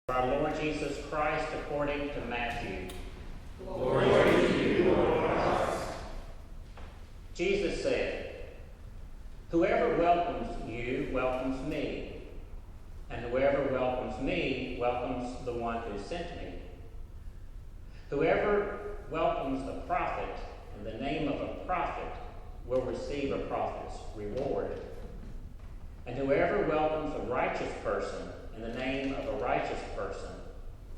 Our Lord Jesus Christ according to Matthew. Glory to you, Lord Christ. Jesus said, "Whoever welcomes you welcomes me, and whoever welcomes me welcomes the one who sent me. Whoever welcomes a prophet in the name of a prophet will receive a prophet's reward. And whoever welcomes a righteous person in the name of a righteous person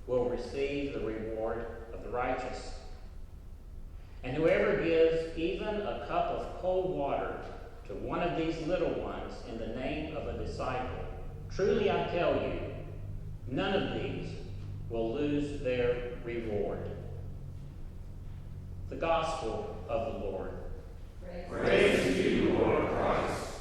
will receive the reward of the righteous. And whoever gives even a cup of cold water to one of these little ones in the name of a disciple, truly I tell you, none of these will lose their reward." The Gospel of the Lord. Praise to you, Lord Christ.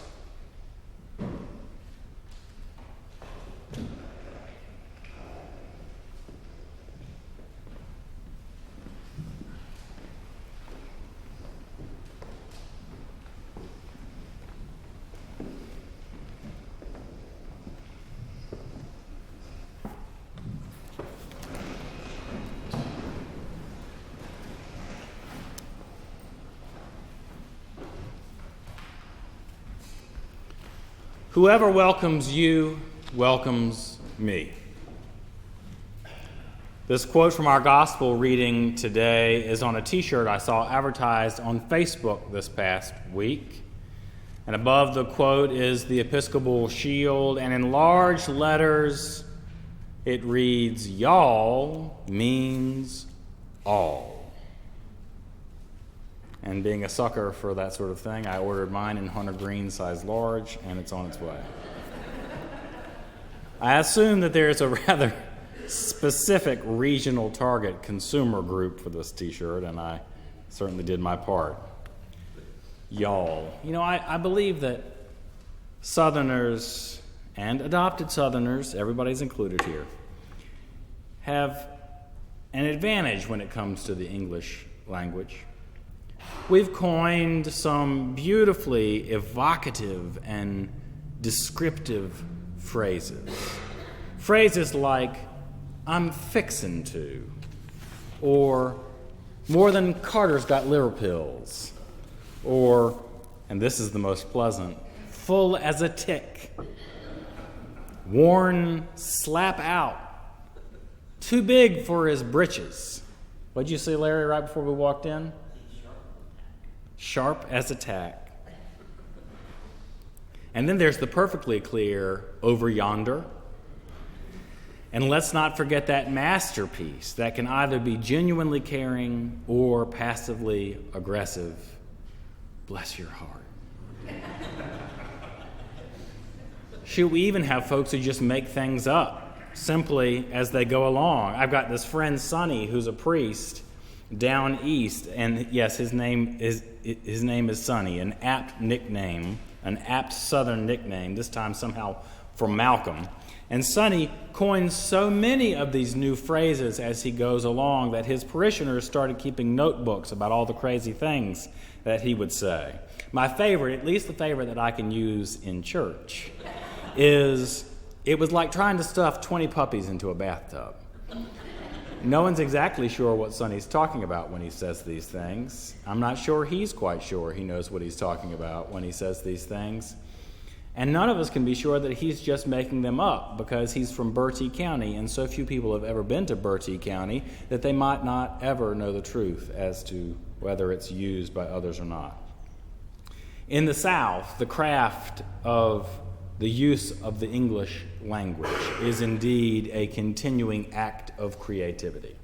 Whoever welcomes you welcomes me. This quote from our gospel reading today is on a t-shirt I saw advertised on Facebook this past week. And above the quote is the Episcopal shield, and in large letters it reads, "Y'all means all." And being a sucker for that sort of thing, I ordered mine in Hunter Green size large, and it's on its way. I assume that there is a rather specific regional target consumer group for this t-shirt, and I certainly did my part. Y'all. You know, I believe that Southerners and adopted Southerners, everybody's included here, have an advantage when it comes to the English language. We've coined some beautifully evocative and descriptive phrases. Phrases like, "I'm fixin' to," or "more than Carter's got liver pills," or, and this is the most pleasant, "full as a tick," "worn slap out," "too big for his britches." What'd you say, Larry, right before we walked in? Sharp as a tack. And then there's the perfectly clear "over yonder." And let's not forget that masterpiece that can either be genuinely caring or passively aggressive. "Bless your heart." Should we even have folks who just make things up simply as they go along? I've got this friend, Sonny, who's a priest down east, and yes, his name is Sonny, an apt nickname, an apt Southern nickname, this time somehow from Malcolm. And Sonny coins so many of these new phrases as he goes along that his parishioners started keeping notebooks about all the crazy things that he would say. My favorite, at least the favorite that I can use in church, is, "It was like trying to stuff 20 puppies into a bathtub." No one's exactly sure what Sonny's talking about when he says these things. I'm not sure he's quite sure he knows what he's talking about when he says these things. And none of us can be sure that he's just making them up because he's from Bertie County, and so few people have ever been to Bertie County that they might not ever know the truth as to whether it's used by others or not. In the South, the craft of the use of the English language is indeed a continuing act of creativity.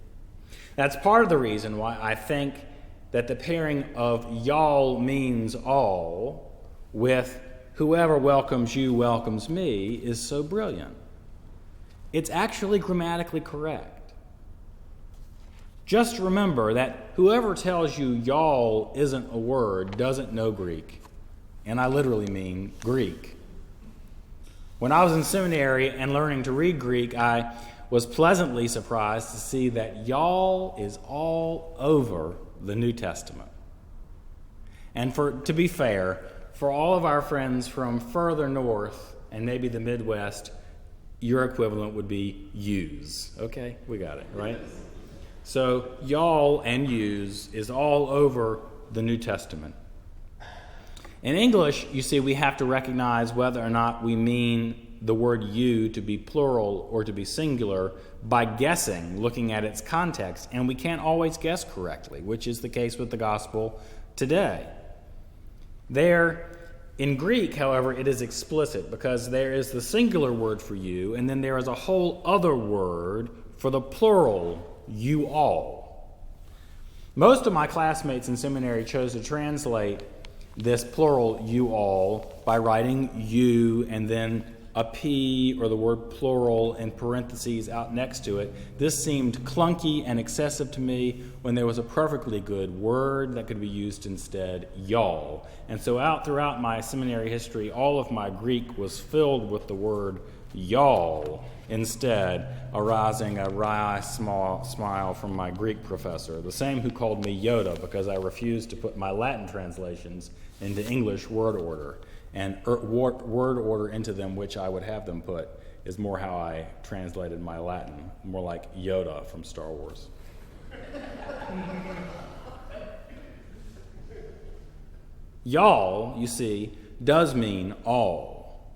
That's part of the reason why I think that the pairing of "y'all means all" with "whoever welcomes you welcomes me" is so brilliant. It's actually grammatically correct. Just remember that whoever tells you y'all isn't a word doesn't know Greek, and I literally mean Greek. When I was in seminary and learning to read Greek, I was pleasantly surprised to see that y'all is all over the New Testament. And to be fair, for all of our friends from further north and maybe the Midwest, your equivalent would be yous. Okay, we got it, right? So y'all and yous is all over the New Testament. In English, you see, we have to recognize whether or not we mean the word you to be plural or to be singular by guessing, looking at its context. And we can't always guess correctly, which is the case with the gospel today. There, in Greek, however, it is explicit because there is the singular word for you, and then there is a whole other word for the plural, you all. Most of my classmates in seminary chose to translate this plural, you all, by writing you and then a P or the word plural in parentheses out next to it. This seemed clunky and excessive to me when there was a perfectly good word that could be used instead, y'all. And so throughout my seminary history, all of my Greek was filled with the word y'all instead, arousing a wry smile from my Greek professor, the same who called me Yoda because I refused to put my Latin translations into English word order. And word order into them, which I would have them put, is more how I translated my Latin, more like Yoda from Star Wars. Y'all, you see, does mean all,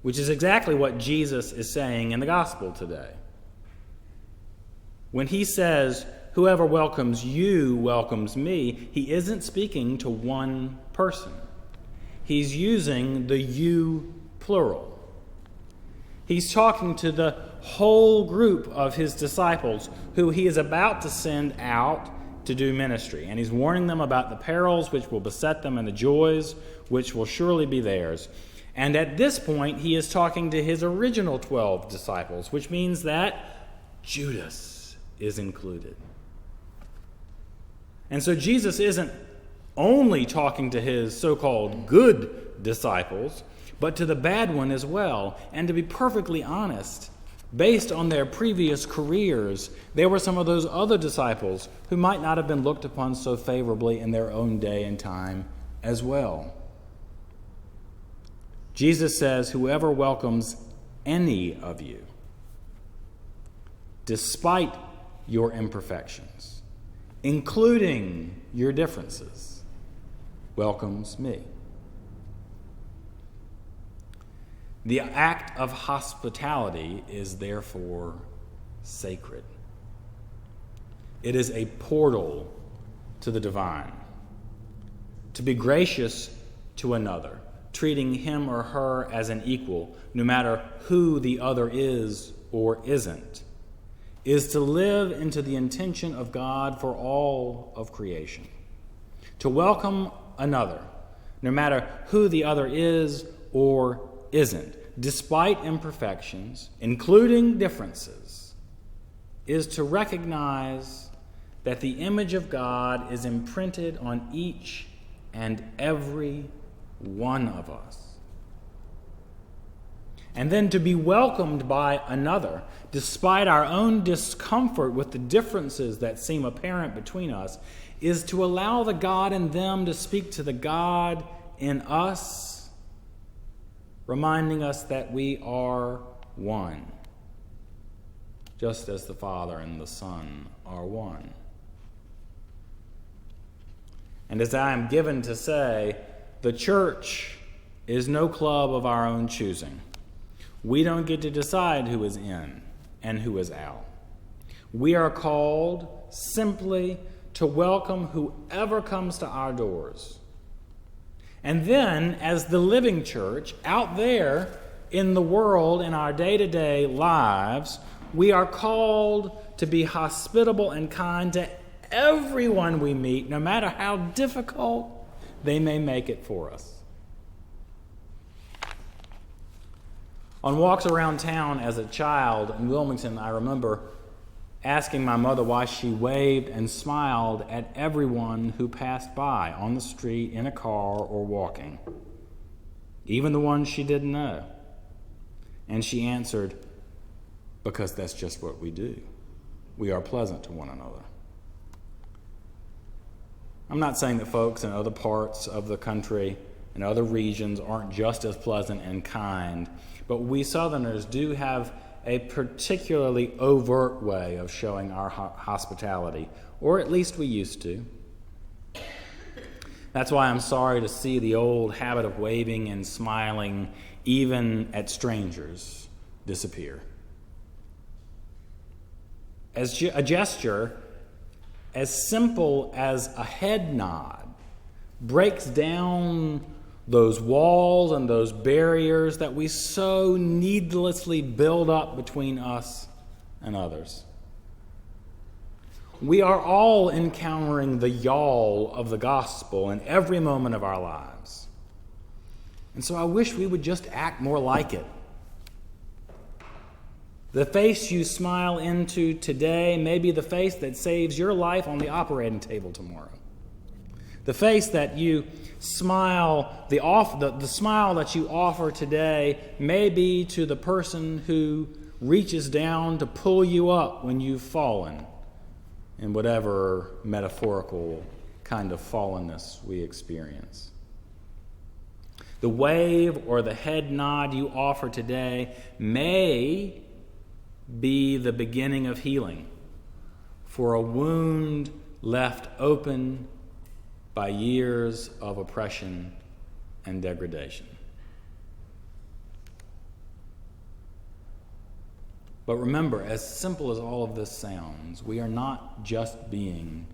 which is exactly what Jesus is saying in the gospel today. When he says, whoever welcomes you welcomes me, he isn't speaking to one person. He's using the you plural. He's talking to the whole group of his disciples who he is about to send out to do ministry. And he's warning them about the perils which will beset them and the joys which will surely be theirs. And at this point, he is talking to his original 12 disciples, which means that Judas is included. And so Jesus isn't only talking to his so-called good disciples, but to the bad one as well. And to be perfectly honest, based on their previous careers, there were some of those other disciples who might not have been looked upon so favorably in their own day and time as well. Jesus says, whoever welcomes any of you, despite your imperfections, including your differences, welcomes me. The act of hospitality is therefore sacred. It is a portal to the divine. To be gracious to another, treating him or her as an equal, no matter who the other is or isn't, is to live into the intention of God for all of creation. To welcome another, no matter who the other is or isn't, despite imperfections, including differences, is to recognize that the image of God is imprinted on each and every one of us. And then to be welcomed by another, despite our own discomfort with the differences that seem apparent between us, is to allow the God in them to speak to the God in us, reminding us that we are one, just as the Father and the Son are one. And as I am given to say, the church is no club of our own choosing. We don't get to decide who is in and who is out. We are called simply to welcome whoever comes to our doors. And then, as the living church, out there in the world, in our day-to-day lives, we are called to be hospitable and kind to everyone we meet, no matter how difficult they may make it for us. On walks around town as a child in Wilmington, I remember asking my mother why she waved and smiled at everyone who passed by on the street, in a car, or walking, even the ones she didn't know. And she answered, because that's just what we do. We are pleasant to one another. I'm not saying that folks in other parts of the country and other regions aren't just as pleasant and kind, but we Southerners do have a particularly overt way of showing our hospitality, or at least we used to. That's why I'm sorry to see the old habit of waving and smiling, even at strangers, disappear. As a gesture as simple as a head nod breaks down those walls and those barriers that we so needlessly build up between us and others. We are all encountering the yawl of the gospel in every moment of our lives. And so I wish we would just act more like it. The face you smile into today may be the face that saves your life on the operating table tomorrow. The face that you smile, the smile that you offer today may be to the person who reaches down to pull you up when you've fallen, in whatever metaphorical kind of fallenness we experience. The wave or the head nod you offer today may be the beginning of healing for a wound left open by years of oppression and degradation. But remember, as simple as all of this sounds, we are not just being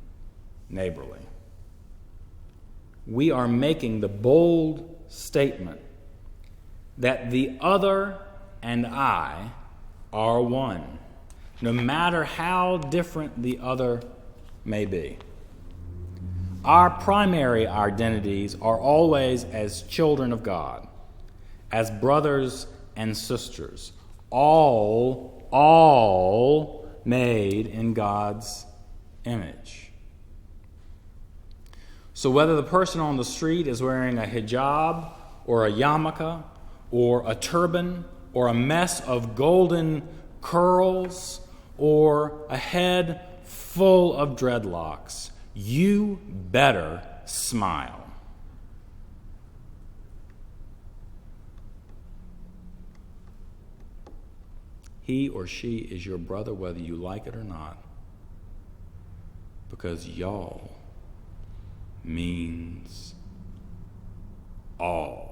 neighborly. We are making the bold statement that the other and I are one, no matter how different the other may be. Our primary identities are always as children of God, as brothers and sisters, all made in God's image. So whether the person on the street is wearing a hijab or a yarmulke or a turban or a mess of golden curls or a head full of dreadlocks, you better smile. He or she is your brother whether you like it or not, because y'all means all.